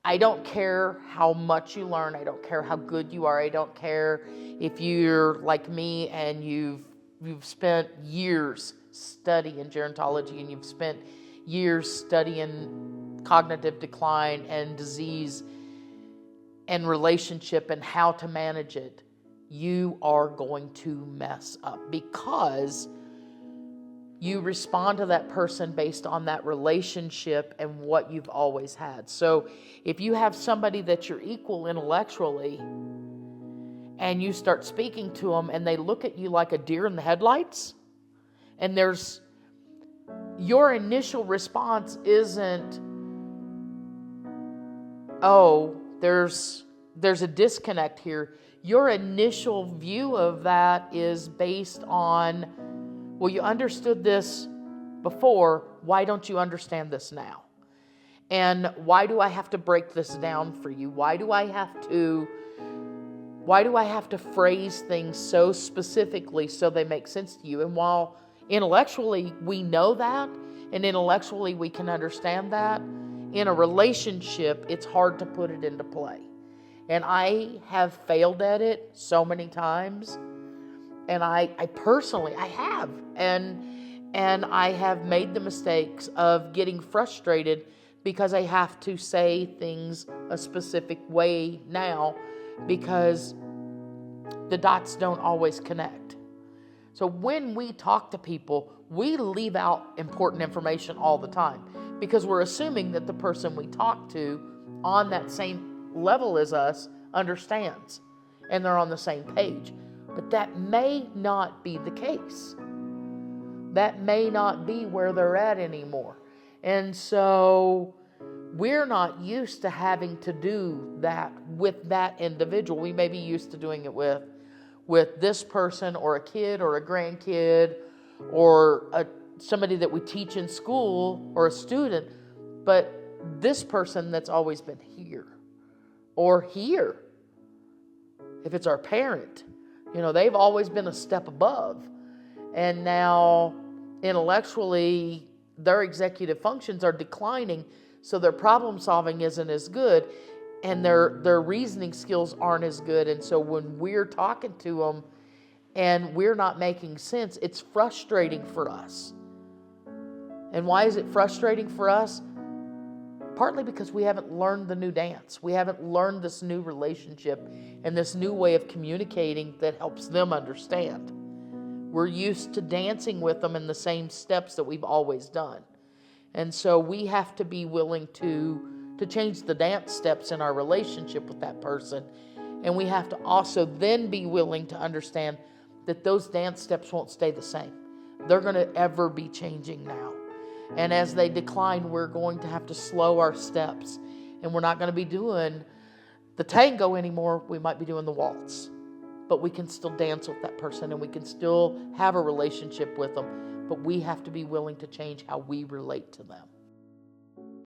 I don't care how much you learn. I don't care how good you are. I don't care if you're like me and you've spent years studying gerontology and you've spent years studying cognitive decline and disease and relationship and how to manage it. You are going to mess up because you respond to that person based on that relationship and what you've always had. So if you have somebody that you're equal intellectually and you start speaking to them and they look at you like a deer in the headlights, and your initial response isn't, oh, there's a disconnect here. Your initial view of that is based on, well, you understood this before, why don't you understand this now? And why do I have to break this down for you? Why do I have to phrase things so specifically so they make sense to you? And while intellectually we know that, and intellectually we can understand that, in a relationship, it's hard to put it into play. And I have failed at it so many times. And I personally have. And I have made the mistakes of getting frustrated because I have to say things a specific way now because the dots don't always connect. So when we talk to people, we leave out important information all the time because we're assuming that the person we talk to on that same level as us understands and they're on the same page. But that may not be the case. That may not be where they're at anymore. And so we're not used to having to do that with that individual. We may be used to doing it with this person or a kid or a grandkid or somebody that we teach in school or a student. But this person that's always been here or here, if it's our parent, they've always been a step above. And now intellectually, their executive functions are declining, so their problem solving isn't as good, and their reasoning skills aren't as good. And so when we're talking to them and we're not making sense, it's frustrating for us. And why is it frustrating for us? Partly because we haven't learned the new dance. We haven't learned this new relationship and this new way of communicating that helps them understand. We're used to dancing with them in the same steps that we've always done. And so we have to be willing to change the dance steps in our relationship with that person. And we have to also then be willing to understand that those dance steps won't stay the same. They're going to ever be changing now. And as they decline, we're going to have to slow our steps. And we're not going to be doing the tango anymore. We might be doing the waltz. But we can still dance with that person and we can still have a relationship with them. But we have to be willing to change how we relate to them.